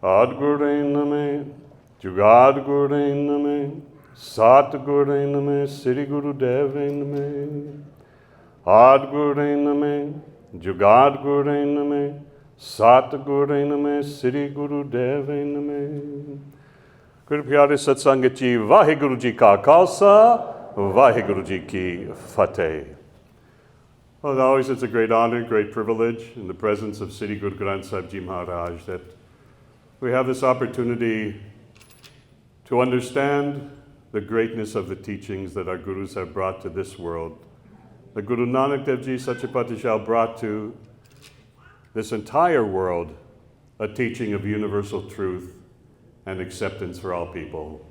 Adgure Name, Jugadgure Name, Satgure Name, Sri Guru Deve Name. Adgure Name, Jugadgure Name, Satgure Name, Sri Guru Deve Name. Good Pyare Satsang Ji, Vaheguru Ji Ka Khalsa, Vaheguru Ji Ki Fateh. Well, always it's a great honor, great privilege in the presence of Sri Guru Granth Sahib Ji Maharaj that we have this opportunity to understand the greatness of the teachings that our gurus have brought to this world. The Guru Nanak Dev Ji Satchapatishal brought to this entire world a teaching of universal truth and acceptance for all people.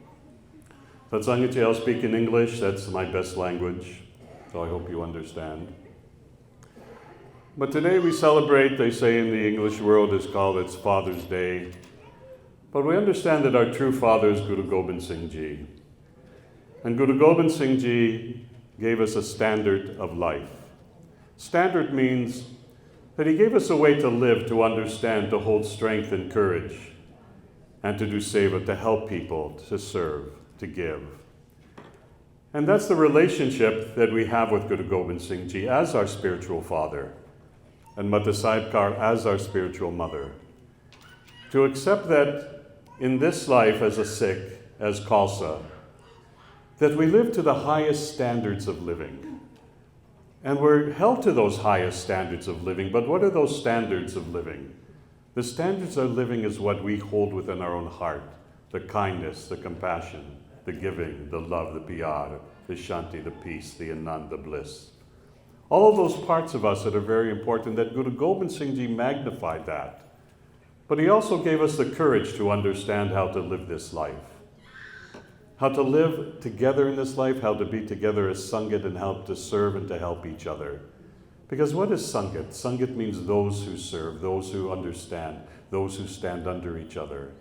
Satsangachi, I'll speak in English, that's my best language, so I hope you understand. But today we celebrate, they say in the English world, is called it's Father's Day. But we understand that our true father is Guru Gobind Singh Ji. And Guru Gobind Singh Ji gave us a standard of life. Standard means that he gave us a way to live, to understand, to hold strength and courage, and to do seva, to help people, to serve, to give. And that's the relationship that we have with Guru Gobind Singh Ji as our spiritual father, and Mata Sahib Kaur as our spiritual mother. To accept that in this life as a Sikh, as Khalsa, that we live to the highest standards of living. And we're held to those highest standards of living, but what are those standards of living? The standards of living is what we hold within our own heart, the kindness, the compassion, the giving, the love, the piyar, the shanti, the peace, the anand, the bliss. All of those parts of us that are very important, that Guru Gobind Singh Ji magnified that. But he also gave us the courage to understand how to live this life. How to live together in this life, how to be together as Sangat and how to serve and to help each other. Because what is Sangat? Sangat means those who serve, those who understand, those who stand under each other.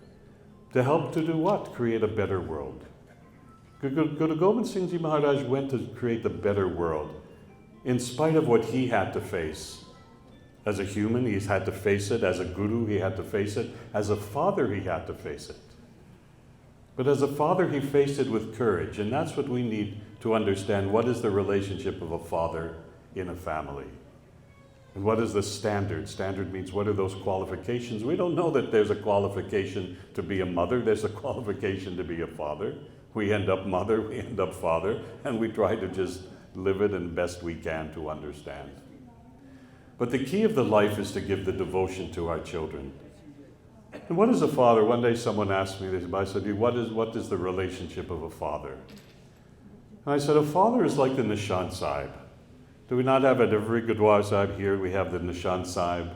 To help to do what? Create a better world. Guru Gobind Singh Ji Maharaj went to create a better world in spite of what he had to face. As a human, he's had to face it. As a guru, he had to face it. As a father, he had to face it. But as a father, he faced it with courage. And that's what we need to understand. What is the relationship of a father in a family? And what is the standard? Standard means what are those qualifications? We don't know that there's a qualification to be a mother. There's a qualification to be a father. We end up mother, we end up father, and we try to just live it as best we can to understand. But the key of the life is to give the devotion to our children. And what is a father? One day someone asked me this, I said, what is the relationship of a father? And I said, a father is like the Nishan Sahib. Do we not have at every Gurdwara Sahib here, we have the Nishan Sahib,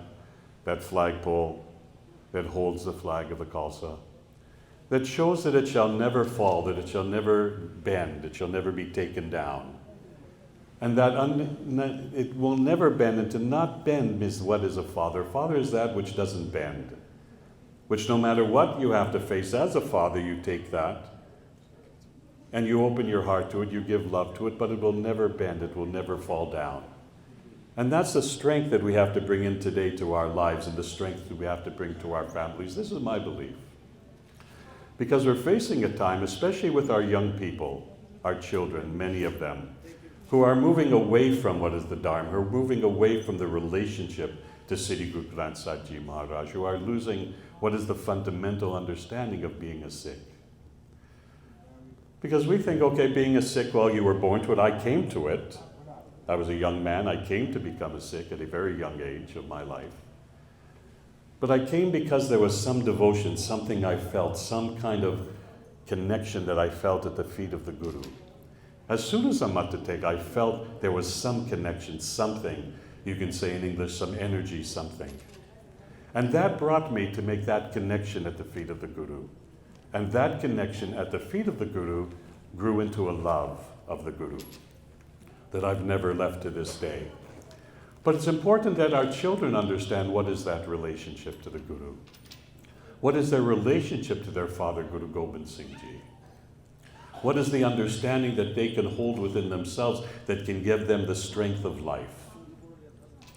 that flagpole that holds the flag of the Khalsa, that shows that it shall never fall, that it shall never bend, it shall never be taken down. And that it will never bend, and to not bend means what is a father? Father is that which doesn't bend, which no matter what you have to face as a father, you take that, and you open your heart to it, you give love to it, but it will never bend, it will never fall down. And that's the strength that we have to bring in today to our lives, and the strength that we have to bring to our families. This is my belief. Because we're facing a time, especially with our young people, our children, many of them, who are moving away from what is the Dharma, who are moving away from the relationship to Sri Guru Granth Sahib Ji Maharaj, who are losing what is the fundamental understanding of being a Sikh. Because we think, okay, being a Sikh, well, you were born to it, I came to it. I was a young man, I came to become a Sikh at a very young age of my life. But I came because there was some devotion, something I felt, some kind of connection that I felt at the feet of the Guru. As soon as I'm up to take, I felt there was some connection, something, you can say in English, some energy, something. And that brought me to make that connection at the feet of the Guru. And that connection at the feet of the Guru grew into a love of the Guru that I've never left to this day. But it's important that our children understand what is that relationship to the Guru. What is their relationship to their father, Guru Gobind Singh Ji? What is the understanding that they can hold within themselves that can give them the strength of life?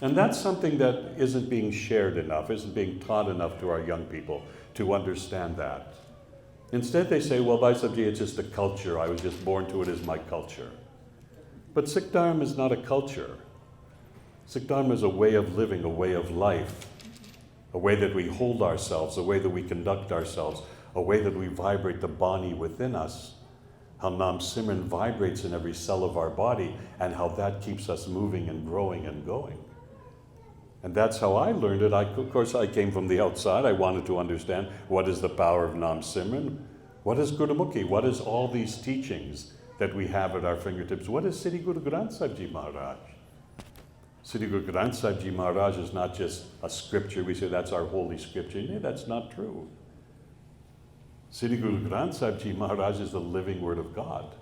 And that's something that isn't being shared enough, isn't being taught enough to our young people to understand that. Instead they say, well, Bhai Sabji, it's just a culture. I was just born to it as my culture. But Sikh Dharma is not a culture. Sikh Dharma is a way of living, a way of life, a way that we hold ourselves, a way that we conduct ourselves, a way that we vibrate the Bani within us, how Nam Simran vibrates in every cell of our body, and how that keeps us moving and growing and going. And that's how I learned it. Of course, I came from the outside. I wanted to understand what is the power of Nam Simran, what is Gurumukhi, what is all these teachings that we have at our fingertips, what is Sri Guru Granth Sahib Ji Maharaj? Sri Guru Granth Sahib Ji Maharaj is not just a scripture. We say that's our holy scripture. No, that's not true. Sri Guru Granth Sahib Ji Maharaj is the living word of God.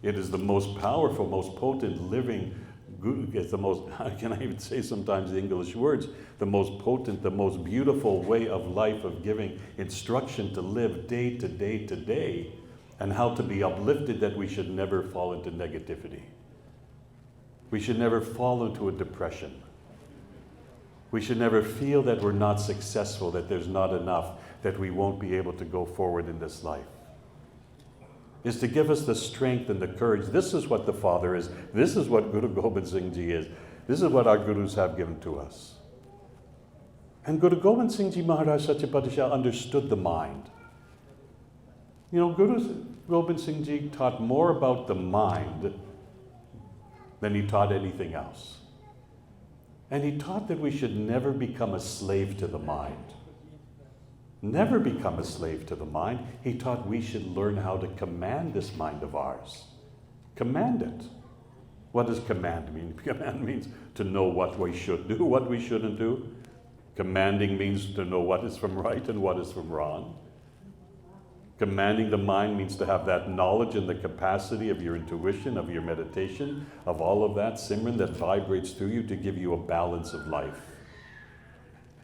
It is the most powerful, most potent living Guru. It's the most, how can I even say sometimes the English words, the most potent, the most beautiful way of life, of giving instruction to live day to day to day, and how to be uplifted, that we should never fall into negativity. We should never fall into a depression. We should never feel that we're not successful, that there's not enough, that we won't be able to go forward in this life. Is to give us the strength and the courage. This is what the Father is. This is what Guru Gobind Singh Ji is. This is what our Gurus have given to us. And Guru Gobind Singh Ji Maharaj Sacha Padishah understood the mind. You know, Guru Gobind Singh Ji taught more about the mind than he taught anything else. And he taught that we should never become a slave to the mind. Never become a slave to the mind. He taught we should learn how to command this mind of ours. Command it. What does command mean? Command means to know what we should do, what we shouldn't do. Commanding means to know what is from right and what is from wrong. Commanding the mind means to have that knowledge and the capacity of your intuition, of your meditation, of all of that Simran that vibrates through you to give you a balance of life.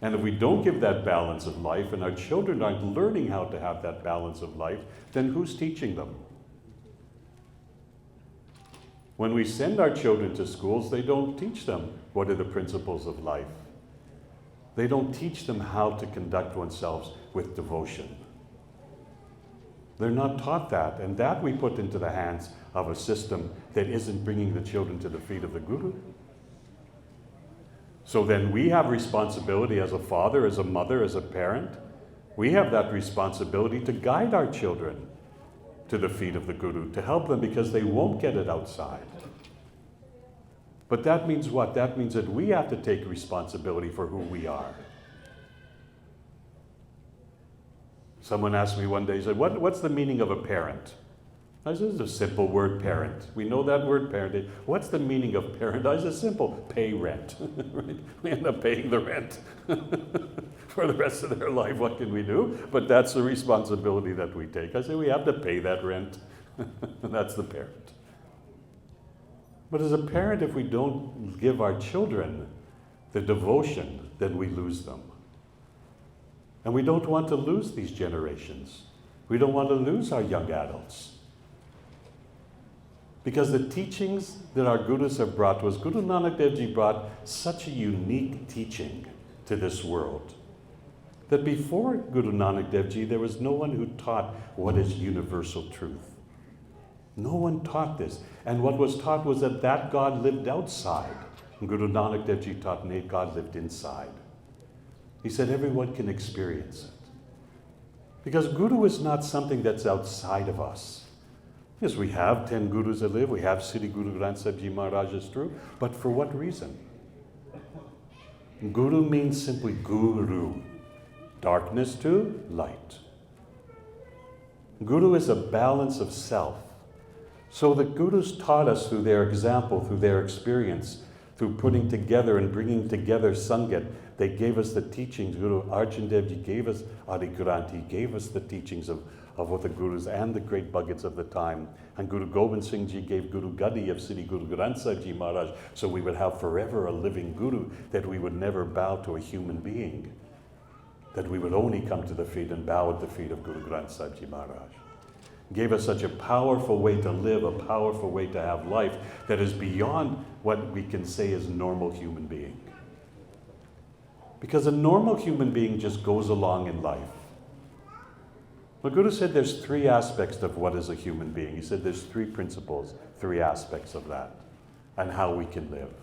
And if we don't give that balance of life, and our children aren't learning how to have that balance of life, then who's teaching them? When we send our children to schools, they don't teach them what are the principles of life. They don't teach them how to conduct oneself with devotion. They're not taught that, and that we put into the hands of a system that isn't bringing the children to the feet of the Guru. So then we have responsibility as a father, as a mother, as a parent. We have that responsibility to guide our children to the feet of the Guru, to help them, because they won't get it outside. But that means what? That means that we have to take responsibility for who we are. Someone asked me one day, he said, what's the meaning of a parent? I said, it's a simple word, parent. We know that word, parent. What's the meaning of parent? I said, simple, pay rent. Right? We end up paying the rent for the rest of their life. What can we do? But that's the responsibility that we take. I say, we have to pay that rent. That's the parent. But as a parent, if we don't give our children the devotion, then we lose them. And we don't want to lose these generations. We don't want to lose our young adults. Because the teachings that our Gurus have brought to us, Guru Nanak Dev Ji brought such a unique teaching to this world, that before Guru Nanak Dev Ji, there was no one who taught what is universal truth. No one taught this. And what was taught was that God lived outside. And Guru Nanak Dev Ji taught that God lived inside. He said everyone can experience it. Because Guru is not something that's outside of us. Yes, we have 10 Gurus that live, we have Sri Guru Granth Sahib Ji Maharaj is true, but for what reason? Guru means simply Guru, darkness to light. Guru is a balance of self. So the Gurus taught us through their example, through their experience, through putting together and bringing together Sangat. They gave us the teachings. Guru Arjan Dev Ji gave us Adi Granth. He gave us the teachings of what the Gurus and the great Bhagats of the time. And Guru Gobind Singh Ji gave Guru Gadi of Sri Guru Granth Sahib Ji Maharaj, so we would have forever a living Guru, that we would never bow to a human being, that we would only come to the feet and bow at the feet of Guru Granth Sahib Ji Maharaj. Gave us such a powerful way to live, a powerful way to have life that is beyond what we can say is normal human being. Because a normal human being just goes along in life. The Guru said there's three aspects of what is a human being. He said there's three principles, three aspects of that, and how we can live.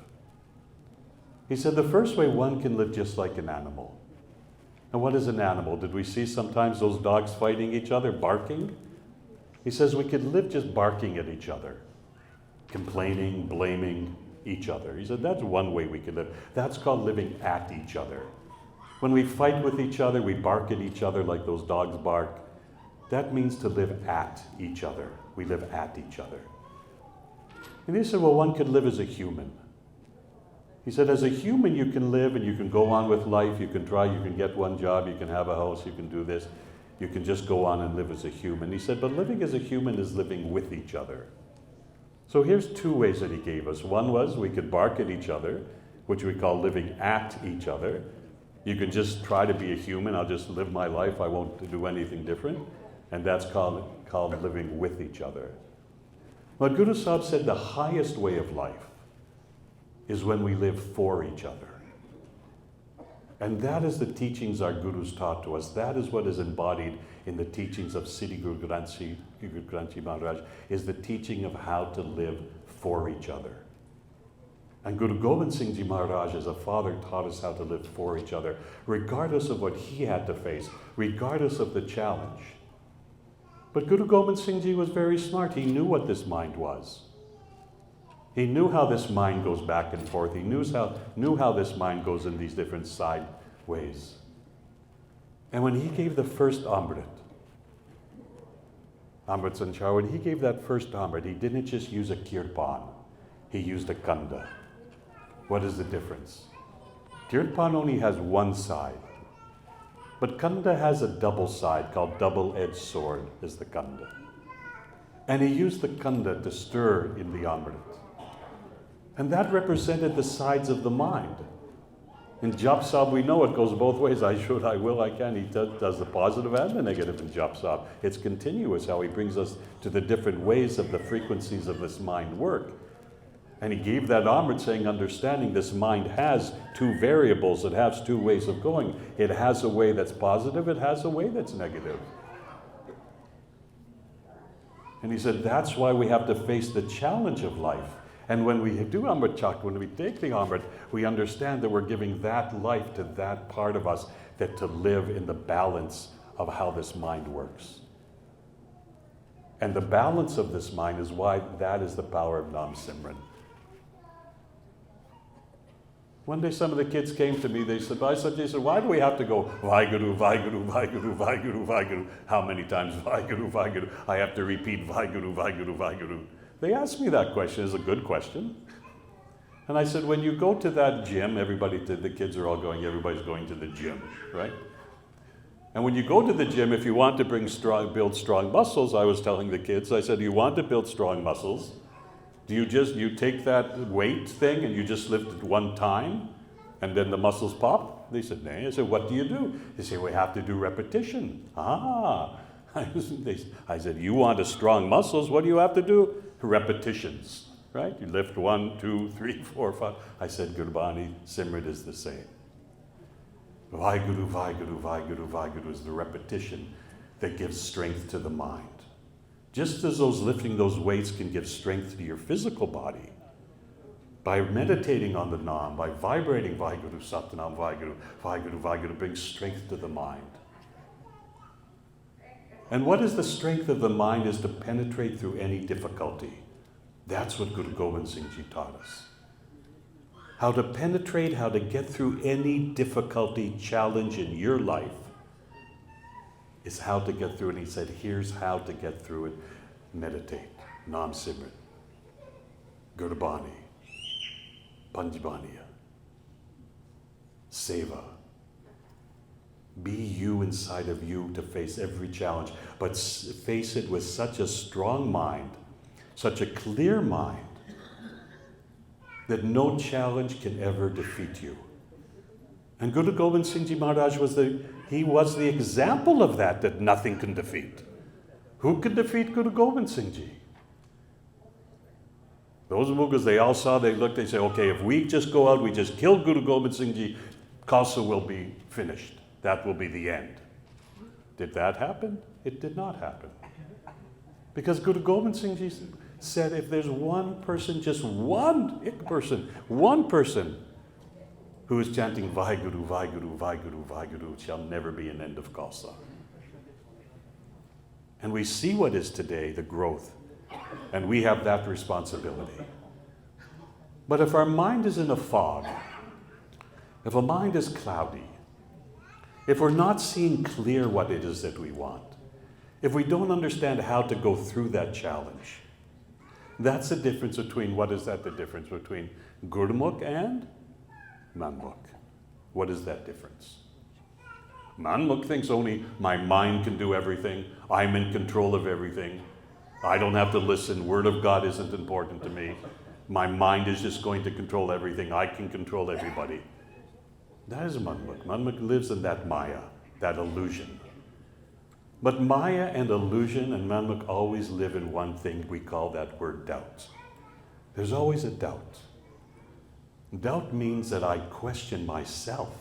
He said the first way one can live just like an animal. And what is an animal? Did we see sometimes those dogs fighting each other, barking? He says we could live just barking at each other, complaining, blaming each other. He said that's one way we could live. That's called living at each other. When we fight with each other, we bark at each other like those dogs bark. That means to live at each other. We live at each other. And he said, well, one could live as a human. He said, as a human, you can live and you can go on with life. You can try, you can get one job, you can have a house, you can do this. You can just go on and live as a human. He said, but living as a human is living with each other. So here's two ways that he gave us. One was we could bark at each other, which we call living at each other. You can just try to be a human. I'll just live my life. I won't do anything different. And that's called living with each other. But Guru Sahib said the highest way of life is when we live for each other. And that is the teachings our Gurus taught to us. That is what is embodied in the teachings of Siddhi Guru Granth Ji Maharaj, is the teaching of how to live for each other. And Guru Gobind Singh Ji Maharaj as a father taught us how to live for each other, regardless of what he had to face, regardless of the challenge. But Guru Gobind Singh Ji was very smart. He knew what this mind was. He knew how this mind goes back and forth. He knew how this mind goes in these different side ways. And when he gave the first Amrit Sanchar, when he gave that first Amrit, he didn't just use a kirpan. He used a kanda. What is the difference? Kirpan only has one side. But kanda has a double side called double-edged sword is the kanda. And he used the kanda to stir in the Amrit. And that represented the sides of the mind. In Jap Sahib, we know it goes both ways. I should, I will, I can. He does the positive and the negative in Jap Sahib. It's continuous how he brings us to the different ways of the frequencies of this mind work. And he gave that Amrit saying, understanding this mind has two variables, it has two ways of going. It has a way that's positive, it has a way that's negative. And he said, that's why we have to face the challenge of life. And when we do Amrit Chakra, when we take the Amrit, we understand that we're giving that life to that part of us that to live in the balance of how this mind works. And the balance of this mind is why that is the power of Nam Simran. One day some of the kids came to me, they said, Bhai Sahib, why do we have to go Vaheguru, Vaheguru, Vaheguru, Vaheguru, Vaheguru? How many times Vaheguru, Vaheguru? I have to repeat Vaheguru, Vaheguru, Vaheguru. They asked me that question. It's a good question. And I said, when you go to that gym, the kids are all going, everybody's going to the gym, right? And when you go to the gym, if you want to build strong muscles, I was telling the kids, I said, you want to build strong muscles, do you take that weight thing and you just lift it one time and then the muscles pop? They said, nay. I said, what do you do? They say, we have to do repetition. I said, you want strong muscles, what do you have to do? Repetitions, right? You lift 1, 2, 3, 4, 5. I said, Gurbani, Simrit is the same. Vaheguru, Vaheguru, Vaheguru, Vaheguru is the repetition that gives strength to the mind. Just as lifting those weights can give strength to your physical body, by meditating on the Nam, by vibrating Vaheguru, Satnam, Vaheguru, Vaheguru, Vaheguru, brings strength to the mind. And what is the strength of the mind is to penetrate through any difficulty. That's what Guru Gobind Singh Ji taught us. How to penetrate, how to get through any difficulty, challenge in your life is how to get through it. And he said, here's how to get through it. Meditate. Nam Simran. Gurbani. Panjbaniya. Seva. Be you inside of you to face every challenge, but face it with such a strong mind, such a clear mind, that no challenge can ever defeat you. And Guru Gobind Singh Ji Maharaj was the example of that nothing can defeat. Who could defeat Guru Gobind Singh Ji? Those Mughals, they all saw, they looked, they said, okay, if we just go out, we just kill Guru Gobind Singh Ji, Khalsa will be finished. That will be the end. Did that happen? It did not happen. Because Guru Gobind Singh Ji said, if there's one person, just one person who is chanting Vaheguru, Vaheguru, Vaheguru, Vaheguru, shall never be an end of Khalsa. And we see what is today, the growth. And we have that responsibility. But if our mind is in a fog, if a mind is cloudy, if we're not seeing clear what it is that we want, if we don't understand how to go through that challenge, that's the difference between, what is that the difference between Gurmukh and Manmukh? What is that difference? Manmukh thinks only my mind can do everything, I'm in control of everything, I don't have to listen, Word of God isn't important to me, my mind is just going to control everything, I can control everybody. That is Manmukh. Manmukh lives in that Maya, that illusion. But Maya and illusion and Manmukh always live in one thing, we call that word doubt. There's always a doubt. Doubt means that I question myself.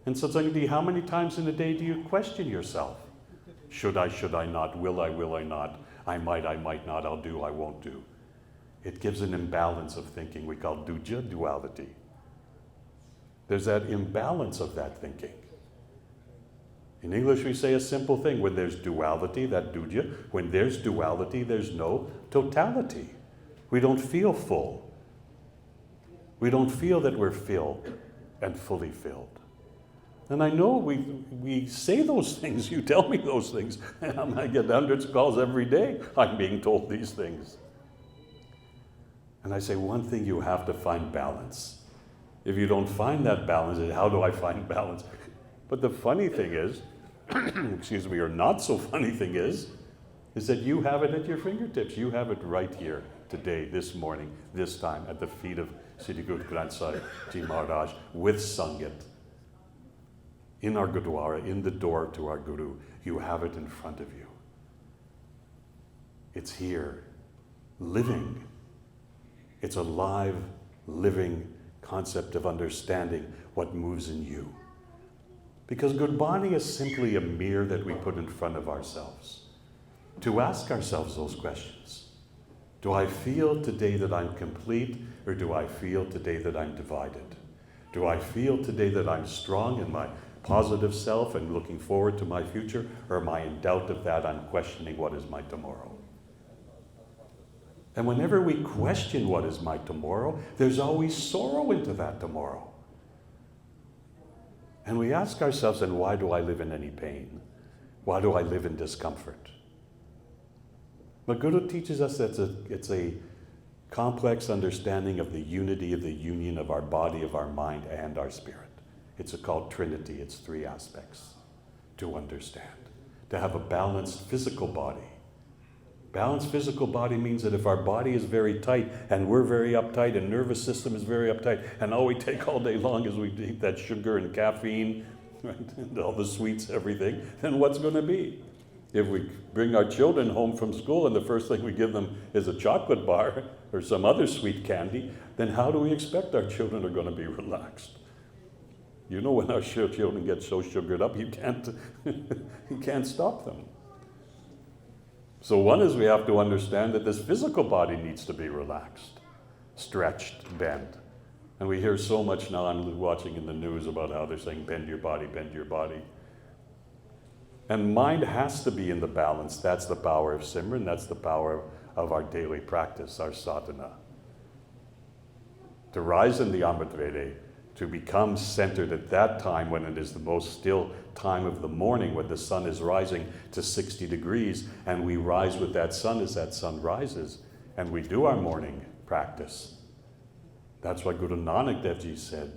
And Satsangati, how many times in a day do you question yourself? Should I not? Will I not? I might not, I'll do, I won't do. It gives an imbalance of thinking we call duja, duality. There's that imbalance of that thinking. In English we say a simple thing, when there's duality, that duja, when there's duality, there's no totality. We don't feel full. We don't feel that we're filled and fully filled. And I know we say those things, you tell me those things, and I get hundreds of calls every day, I'm being told these things. And I say, one thing, you have to find balance. If you don't find that balance, how do I find balance? But the funny thing is, excuse me, or not so funny thing is that you have it at your fingertips. You have it right here, today, this morning, this time, at the feet of Sri Guru Granth Sahib Ji Maharaj, with Sangat. In our Gurdwara, in the door to our Guru, you have it in front of you. It's here, living. It's a live, living concept of understanding what moves in you. Because Gurbani is simply a mirror that we put in front of ourselves to ask ourselves those questions. Do I feel today that I'm complete, or do I feel today that I'm divided? Do I feel today that I'm strong in my positive self and looking forward to my future, or am I in doubt of that? I'm questioning what is my tomorrow. And whenever we question what is my tomorrow, there's always sorrow into that tomorrow. And we ask ourselves, and why do I live in any pain? Why do I live in discomfort? But Guru teaches us that it's a complex understanding of the unity, of the union of our body, of our mind, and our spirit. It's called Trinity. It's three aspects to understand. To have a balanced physical body. Balanced physical body means that if our body is very tight and we're very uptight and nervous system is very uptight and all we take all day long is we eat that sugar and caffeine, right, and all the sweets, everything, then what's going to be? If we bring our children home from school and the first thing we give them is a chocolate bar or some other sweet candy, then how do we expect our children are going to be relaxed? You know, when our children get so sugared up, you can't stop them. So one is we have to understand that this physical body needs to be relaxed, stretched, bent. And we hear so much now, I'm watching in the news about how they're saying, bend your body, bend your body. And mind has to be in the balance. That's the power of Simran, that's the power of our daily practice, our sadhana. To rise in the Amrit Veda, to become centered at that time when it is the most still time of the morning, when the sun is rising to 60 degrees, and we rise with that sun as that sun rises, and we do our morning practice. That's what Guru Nanak Dev Ji said,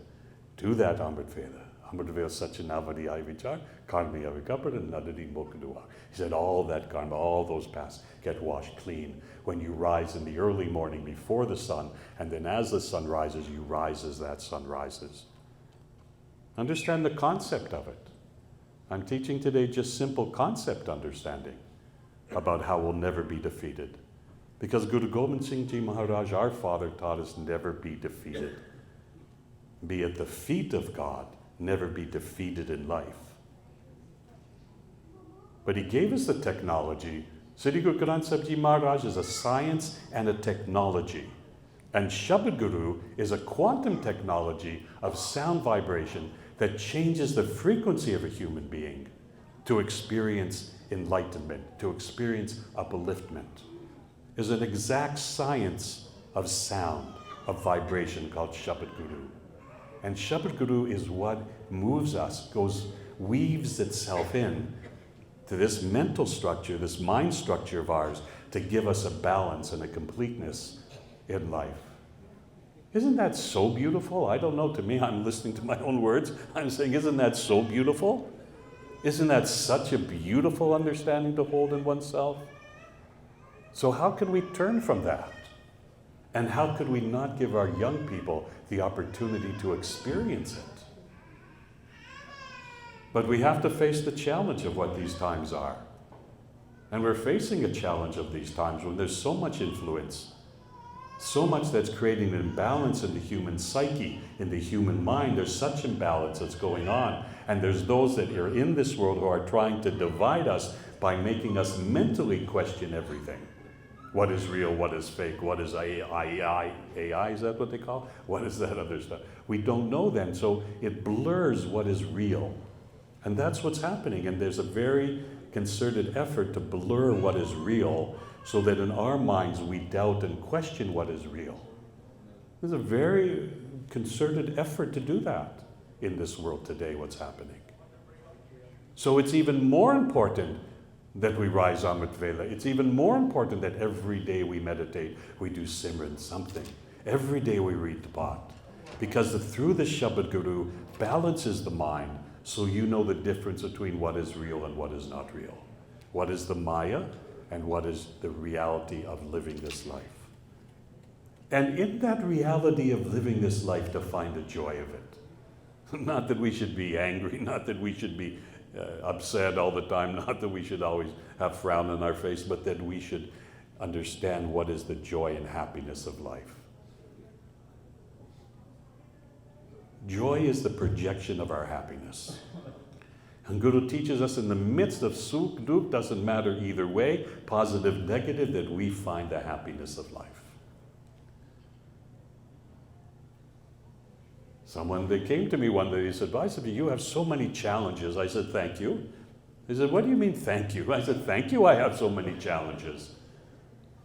do that Amrit Veda. Amrit Veda Sachinavadi Hai Vichar, Karmi Avikapar and Nadadi Mokadua. He said all that karma, all those paths get washed clean when you rise in the early morning before the sun, and then as the sun rises, you rise as that sun rises. Understand the concept of it. I'm teaching today just simple concept understanding about how we'll never be defeated. Because Guru Gobind Singh Ji Maharaj, our father, taught us never be defeated. Be at the feet of God, never be defeated in life. But he gave us the technology. Sri Guru Granth Sahib Ji Maharaj is a science and a technology. And Shabad Guru is a quantum technology of sound vibration that changes the frequency of a human being to experience enlightenment, to experience upliftment. Is an exact science of sound, of vibration called Shabad Guru. And Shabad Guru is what moves us, weaves itself in to this mental structure, this mind structure of ours, to give us a balance and a completeness in life. Isn't that so beautiful? I don't know, to me, I'm listening to my own words. I'm saying, isn't that so beautiful? Isn't that such a beautiful understanding to hold in oneself? So how can we turn from that? And how could we not give our young people the opportunity to experience it? But we have to face the challenge of what these times are. And we're facing a challenge of these times when there's so much influence, so much that's creating an imbalance in the human psyche, in the human mind. There's such imbalance that's going on. And there's those that are in this world who are trying to divide us by making us mentally question everything. What is real? What is fake? What is AI? AI, is that what they call it? What is that other stuff? We don't know then, so it blurs what is real. And that's what's happening. And there's a very concerted effort to blur what is real so that in our minds we doubt and question what is real. There's a very concerted effort to do that in this world today, what's happening. So it's even more important that we rise Amrit Vela. It's even more important that every day we meditate, we do Simran, something. Every day we read the Bhat. Because through the Shabad Guru balances the mind so you know the difference between what is real and what is not real. What is the Maya and what is the reality of living this life. And in that reality of living this life, to find the joy of it. Not that we should be angry, not that we should be upset all the time, not that we should always have frown on our face, but that we should understand what is the joy and happiness of life. Joy is the projection of our happiness. And Guru teaches us in the midst of sukh, dukh, doesn't matter either way, positive, negative, that we find the happiness of life. Someone, they came to me one day, he said, Bhai, you have so many challenges. I said, thank you. He said, what do you mean, thank you? I said, thank you, I have so many challenges.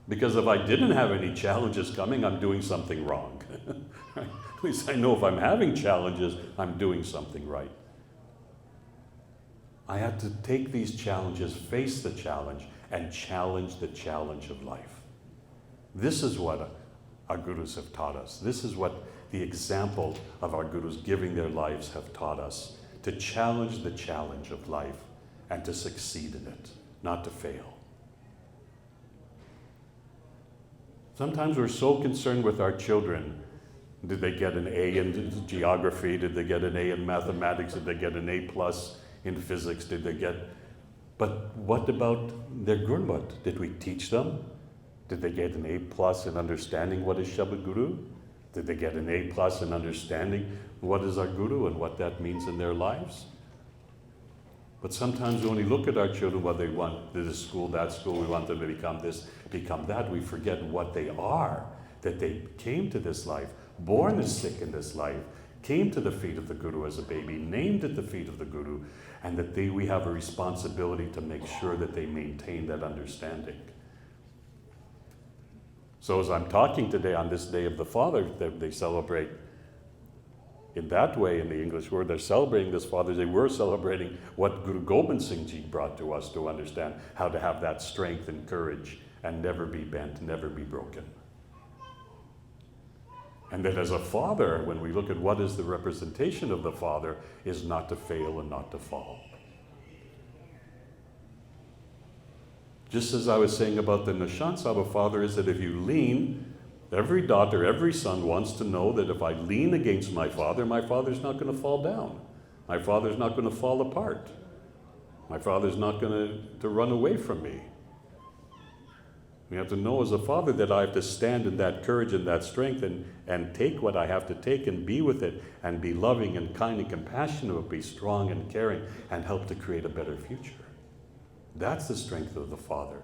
Because if I didn't have any challenges coming, I'm doing something wrong. At least I know if I'm having challenges, I'm doing something right. I had to take these challenges, face the challenge, and challenge the challenge of life. This is what our gurus have taught us. This is what the example of our gurus giving their lives have taught us, to challenge the challenge of life and to succeed in it, not to fail. Sometimes we're so concerned with our children. Did they get an A in geography? Did they get an A in mathematics? Did they get an A+ in physics? Did they get... But what about their gurmat? Did we teach them? Did they get an A+ in understanding what is Shabad Guru? Did they get an A+ in understanding what is our Guru and what that means in their lives? But sometimes when we look at our children, what they want, this school, that school, we want them to become this, become that, we forget what they are, that they came to this life, born as sick in this life, came to the feet of the Guru as a baby, named at the feet of the Guru, and that we have a responsibility to make sure that they maintain that understanding. So as I'm talking today on this Day of the Father, they celebrate in that way in the English word, they're celebrating this Father's Day. We're celebrating what Guru Gobind Singh Ji brought to us to understand how to have that strength and courage and never be bent, never be broken. And that as a father, when we look at what is the representation of the father, is not to fail and not to fall. Just as I was saying about the Nishant Sahib, a father is that if you lean, every daughter, every son wants to know that if I lean against my father's not going to fall down. My father's not going to fall apart. My father's not going to run away from me. We have to know as a father that I have to stand in that courage and that strength and take what I have to take and be with it and be loving and kind and compassionate, be strong and caring and help to create a better future. That's the strength of the father.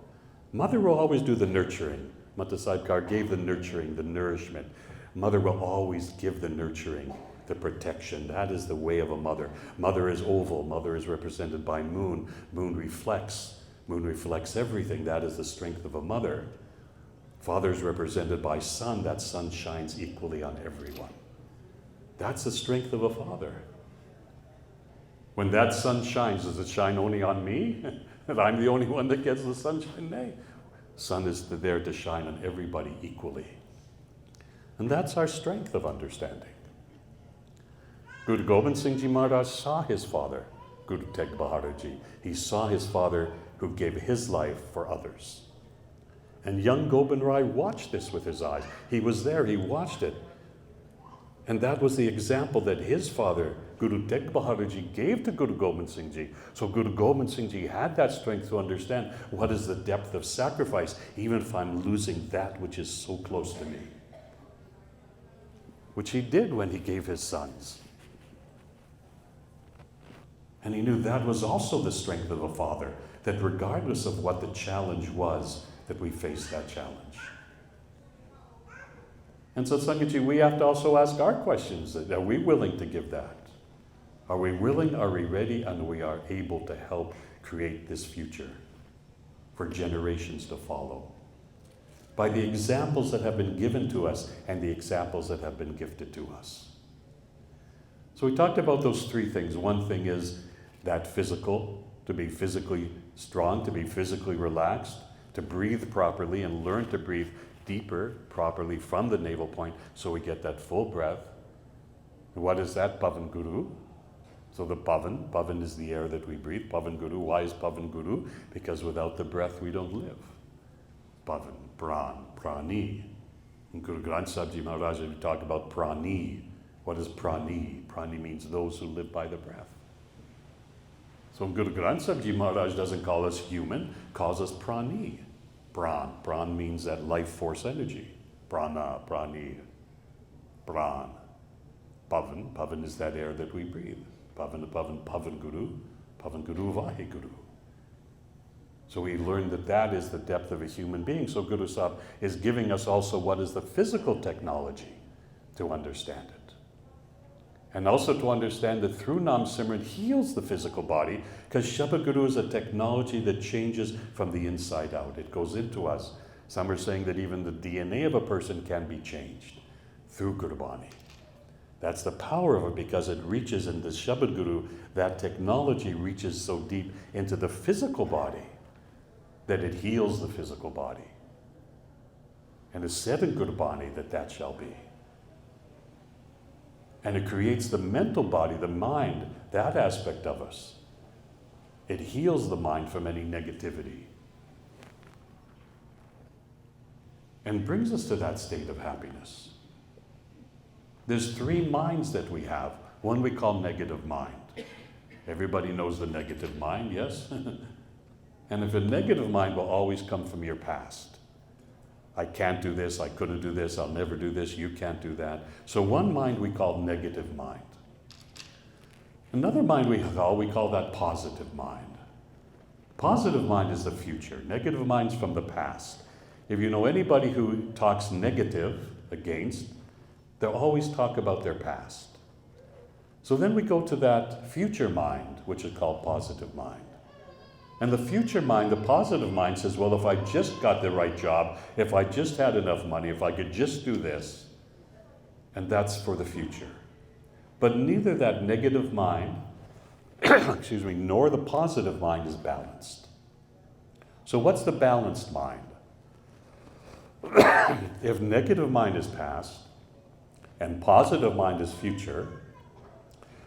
Mother will always do the nurturing. Mata Sahib gave the nurturing, the nourishment. Mother will always give the nurturing, the protection. That is the way of a mother. Mother is oval. Mother is represented by moon. Moon reflects. Moon reflects everything. That is the strength of a mother. Father is represented by sun. That sun shines equally on everyone. That's the strength of a father. When that sun shines, does it shine only on me? And I'm the only one that gets the sunshine? Nay. Sun is there to shine on everybody equally. And that's our strength of understanding. Guru Gobind Singh Ji Maharaj saw his father, Guru Tegh Bahadur Ji. He saw his father who gave his life for others. And young Gobind Rai watched this with his eyes. He was there, he watched it. And that was the example that his father, Guru Tegh Bahadur Ji, gave to Guru Gobind Singh Ji. So Guru Gobind Singh Ji had that strength to understand what is the depth of sacrifice, even if I'm losing that which is so close to me. Which he did when he gave his sons. And he knew that was also the strength of a father, that regardless of what the challenge was, that we face that challenge. And so, Sanghaji, we have to also ask our questions. Are we willing to give that? Are we willing, are we ready, and we are able to help create this future for generations to follow? By the examples that have been given to us and the examples that have been gifted to us. So we talked about those three things. One thing is that physical, to be physically strong, to be physically relaxed, to breathe properly and learn to breathe deeper, properly from the navel point so we get that full breath. What is that? Pavan Guru. So the Pavan is the air that we breathe. Pavan Guru. Why is Pavan Guru? Because without the breath we don't live. Pavan, Pran, Prani. In Guru Granth Sahib Ji Maharaj, we talk about Prani. What is Prani? Prani means those who live by the breath. So Guru Granth Sahib Ji Maharaj doesn't call us human, calls us Prani. Pran. Pran means that life force energy. Prana, Prani, Pran. Pavan. Pavan is that air that we breathe. Pavan, Pavan, Pavan Guru. Pavan Guru, Vahe Guru. So we learn that that is the depth of a human being. So Guru Sahib is giving us also what is the physical technology to understand it. And also to understand that through Nam Simran heals the physical body, because Shabad Guru is a technology that changes from the inside out. It goes into us. Some are saying that even the DNA of a person can be changed through Gurbani. That's the power of it, because it reaches in the Shabad Guru, that technology reaches so deep into the physical body that it heals the physical body. And it's said in Gurbani that that shall be. And it creates the mental body, the mind, that aspect of us. It heals the mind from any negativity. And brings us to that state of happiness. There's three minds that we have. One we call negative mind. Everybody knows the negative mind, yes? And if a negative mind will always come from your past. I can't do this, I couldn't do this, I'll never do this, you can't do that. So one mind we call negative mind. Another mind we call that positive mind. Positive mind is the future. Negative mind's from the past. If you know anybody who talks negative against, they'll always talk about their past. So then we go to that future mind, which is called positive mind. And the future mind, the positive mind, says, well, if I just got the right job, if I just had enough money, if I could just do this, and that's for the future. But neither that negative mind, excuse me, nor the positive mind is balanced. So what's the balanced mind? If negative mind is past, and positive mind is future,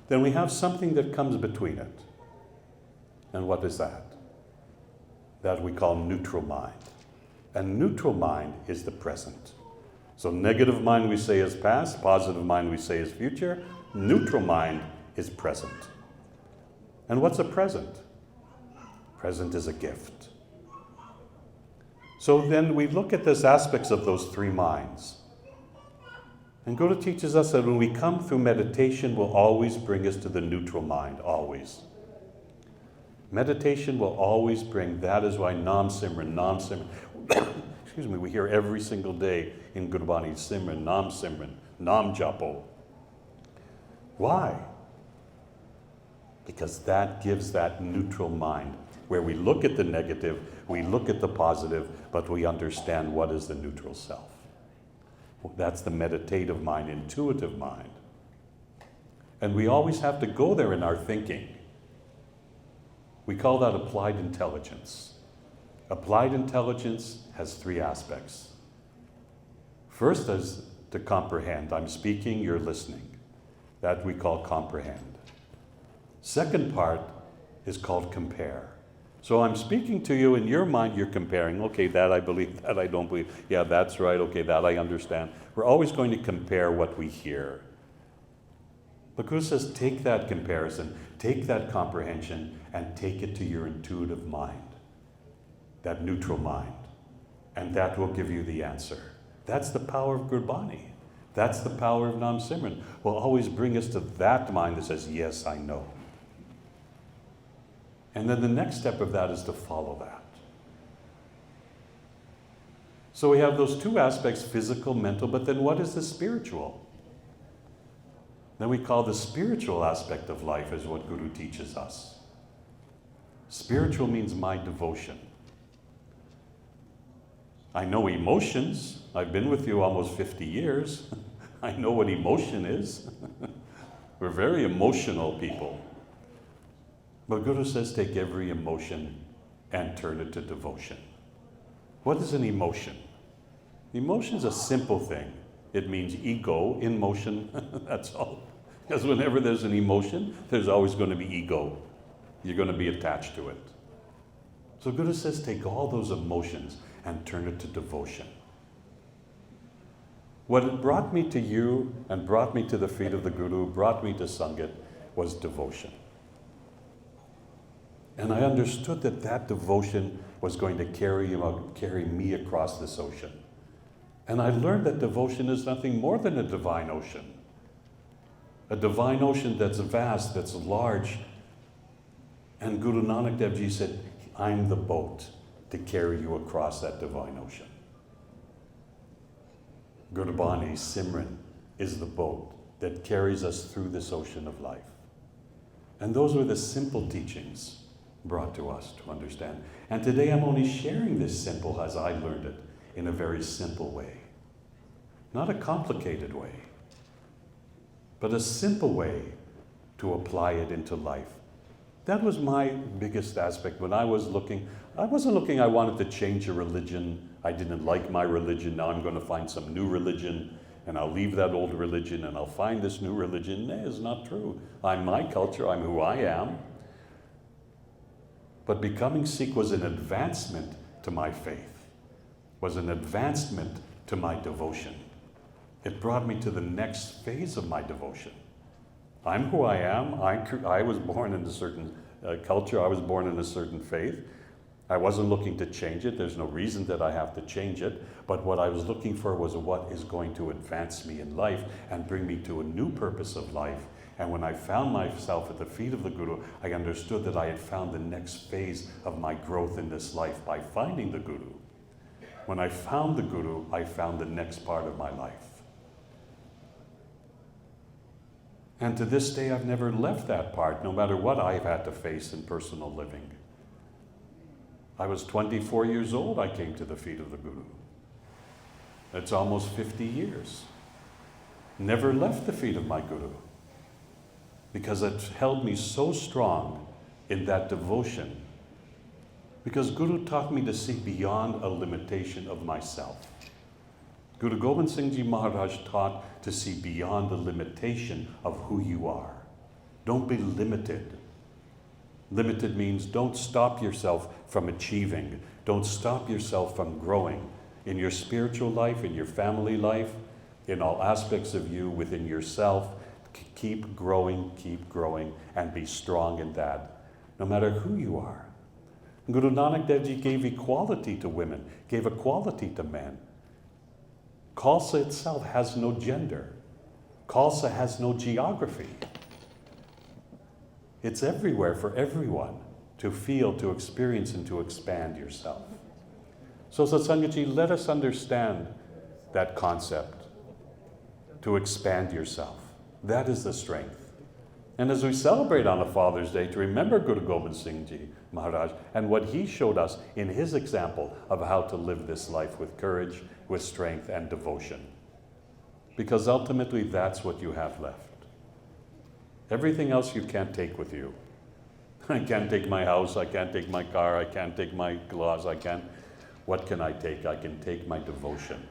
then we have something that comes between it. And what is that? That we call neutral mind. And neutral mind is the present. So negative mind we say is past, positive mind we say is future, neutral mind is present. And what's a present? Present is a gift. So then we look at these aspects of those three minds. And Guru teaches us that when we come through meditation, will always bring us to the neutral mind, always. Meditation will always bring, that is why Nam Simran, excuse me, we hear every single day in Gurbani, Simran, Nam Japo. Why? Because that gives that neutral mind, where we look at the negative, we look at the positive, but we understand what is the neutral self. That's the meditative mind, intuitive mind. And we always have to go there in our thinking. We call that applied intelligence. Applied intelligence has three aspects. First is to comprehend. I'm speaking, you're listening. That we call comprehend. Second part is called compare. So I'm speaking to you, in your mind you're comparing. Okay, that I believe, that I don't believe. Yeah, that's right. Okay, that I understand. We're always going to compare what we hear. But Guru says, take that comparison, take that comprehension, and take it to your intuitive mind, that neutral mind, and that will give you the answer. That's the power of Gurbani. That's the power of Nam Simran. Will always bring us to that mind that says, yes, I know. And then the next step of that is to follow that. So we have those two aspects, physical, mental, but then what is the spiritual? Then we call the spiritual aspect of life is what Guru teaches us. Spiritual means my devotion. I know emotions. I've been with you almost 50 years. I know what emotion is. We're very emotional people. But Guru says take every emotion and turn it to devotion. What is an emotion? Emotion is a simple thing. It means ego in motion, that's all. Because whenever there's an emotion, there's always going to be ego. You're going to be attached to it. So Guru says take all those emotions and turn it to devotion. What brought me to you and brought me to the feet of the Guru, brought me to Sangat, was devotion. And I understood that that devotion was going to carry me across this ocean. And I learned that devotion is nothing more than a divine ocean. A divine ocean that's vast, that's large. And Guru Nanak Dev Ji said, I'm the boat to carry you across that divine ocean. Gurbani, Simran, is the boat that carries us through this ocean of life. And those were the simple teachings brought to us to understand. And today I'm only sharing this simple as I learned it, in a very simple way. Not a complicated way, but a simple way to apply it into life. That was my biggest aspect. When I was looking, I wasn't looking, I wanted to change a religion. I didn't like my religion. Now I'm going to find some new religion, and I'll leave that old religion, and I'll find this new religion. That is not true. I'm my culture. I'm who I am. But becoming Sikh was an advancement to my faith, was an advancement to my devotion. It brought me to the next phase of my devotion. I'm who I am. I was born in a certain culture. I was born in a certain faith. I wasn't looking to change it. There's no reason that I have to change it. But what I was looking for was what is going to advance me in life and bring me to a new purpose of life. And when I found myself at the feet of the Guru, I understood that I had found the next phase of my growth in this life by finding the Guru. When I found the Guru, I found the next part of my life. And to this day, I've never left that part, no matter what I've had to face in personal living. I was 24 years old, I came to the feet of the Guru. That's almost 50 years. Never left the feet of my Guru, because it held me so strong in that devotion. Because Guru taught me to see beyond a limitation of myself. Guru Gobind Singh Ji Maharaj taught to see beyond the limitation of who you are. Don't be limited. Limited means don't stop yourself from achieving. Don't stop yourself from growing in your spiritual life, in your family life, in all aspects of you, within yourself. Keep growing, and be strong in that, no matter who you are. Guru Nanak Dev Ji gave equality to women, gave equality to men. Khalsa itself has no gender. Khalsa has no geography. It's everywhere for everyone to feel, to experience, and to expand yourself. So Satsangaji, let us understand that concept, to expand yourself. That is the strength. And as we celebrate on a Father's Day, to remember Guru Gobind Singh Ji Maharaj and what he showed us in his example of how to live this life with courage, with strength, and devotion. Because ultimately that's what you have left. Everything else you can't take with you. I can't take my house, I can't take my car, I can't take my gloves, what can I take? I can take my devotion.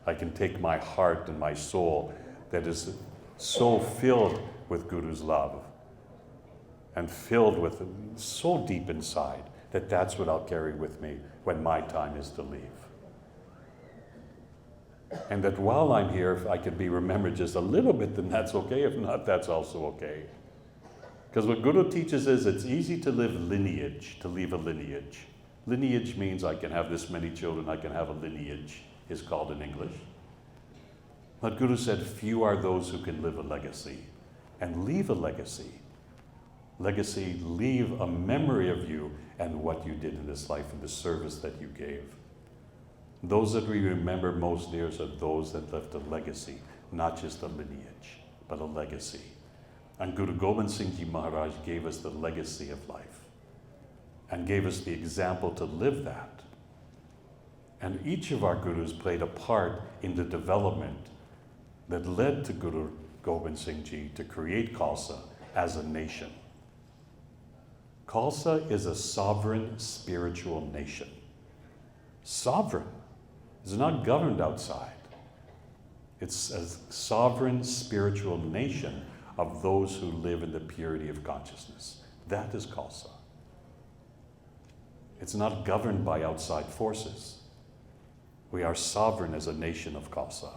I can take my heart and my soul that is so filled with Guru's love and filled with so deep inside that that's what I'll carry with me when my time is to leave. And that while I'm here, if I could be remembered just a little bit, then that's okay. If not, that's also okay. Because what Guru teaches is it's easy to live lineage, to leave a lineage. Lineage means I can have this many children, I can have a lineage, is called in English. But Guru said, few are those who can live a legacy and leave a legacy. Legacy, leave a memory of you and what you did in this life and the service that you gave. Those that we remember most dear are those that left a legacy, not just a lineage, but a legacy. And Guru Gobind Singh Ji Maharaj gave us the legacy of life and gave us the example to live that. And each of our gurus played a part in the development that led to Guru Gobind Singh Ji to create Khalsa as a nation. Khalsa is a sovereign spiritual nation. Sovereign. It's not governed outside. It's a sovereign spiritual nation of those who live in the purity of consciousness. That is Khalsa. It's not governed by outside forces. We are sovereign as a nation of Khalsa.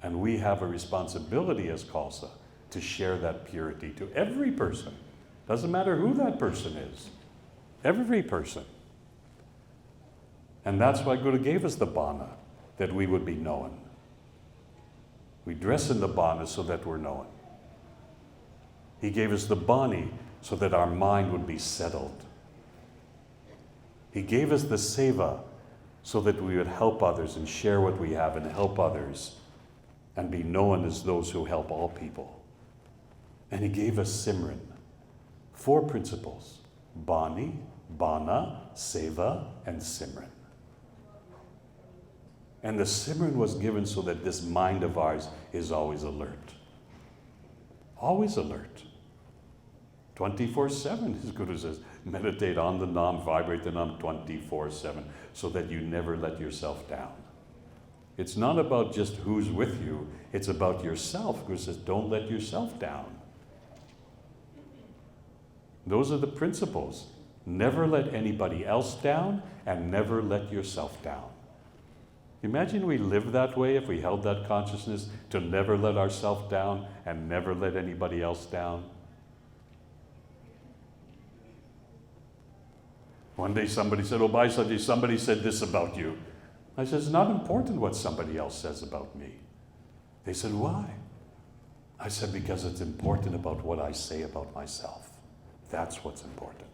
And we have a responsibility as Khalsa to share that purity to every person. Doesn't matter who that person is. Every person. And that's why Guru gave us the bana, that we would be known. We dress in the bana so that we're known. He gave us the bani so that our mind would be settled. He gave us the seva so that we would help others and share what we have and help others and be known as those who help all people. And he gave us Simran. 4 principles: Bani, Bana, Seva, and Simran. And the Simran was given so that this mind of ours is always alert. Always alert. 24/7, his Guru says, meditate on the Nam, vibrate the Nam 24/7, so that you never let yourself down. It's not about just who's with you, it's about yourself. Guru says, don't let yourself down. Those are the principles. Never let anybody else down and never let yourself down. Imagine we lived that way if we held that consciousness to never let ourselves down and never let anybody else down. One day somebody said, oh, Bhai Saji, somebody said this about you. I said, it's not important what somebody else says about me. They said, why? I said, because it's important about what I say about myself. That's what's important.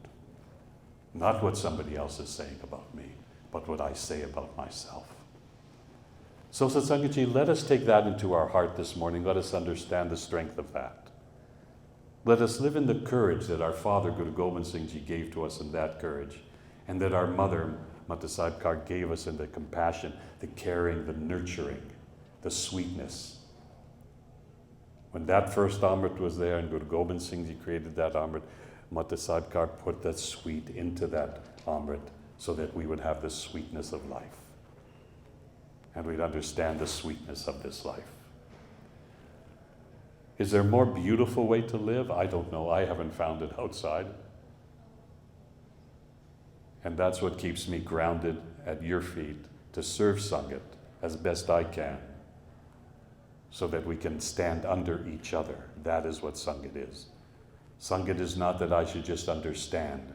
Not what somebody else is saying about me, but what I say about myself. So Satsangaji, let us take that into our heart this morning. Let us understand the strength of that. Let us live in the courage that our father, Guru Gobind Singh Ji, gave to us in that courage, and that our mother, Mata Sahib gave us in the compassion, the caring, the nurturing, the sweetness. When that first Amrit was there and Guru Gobind Singh Ji created that Amrit, Mata Sahib put that sweet into that Amrit so that we would have the sweetness of life. And we'd understand the sweetness of this life. Is there a more beautiful way to live? I don't know. I haven't found it outside. And that's what keeps me grounded at your feet to serve Sangat as best I can so that we can stand under each other. That is what Sangat is. Sangat is not that I should just understand,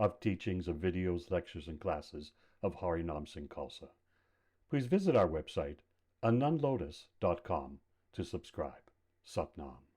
of teachings, of videos, lectures, and classes of Harinam Singh Khalsa. Please visit our website, anandlotus.com, to subscribe. Satnam.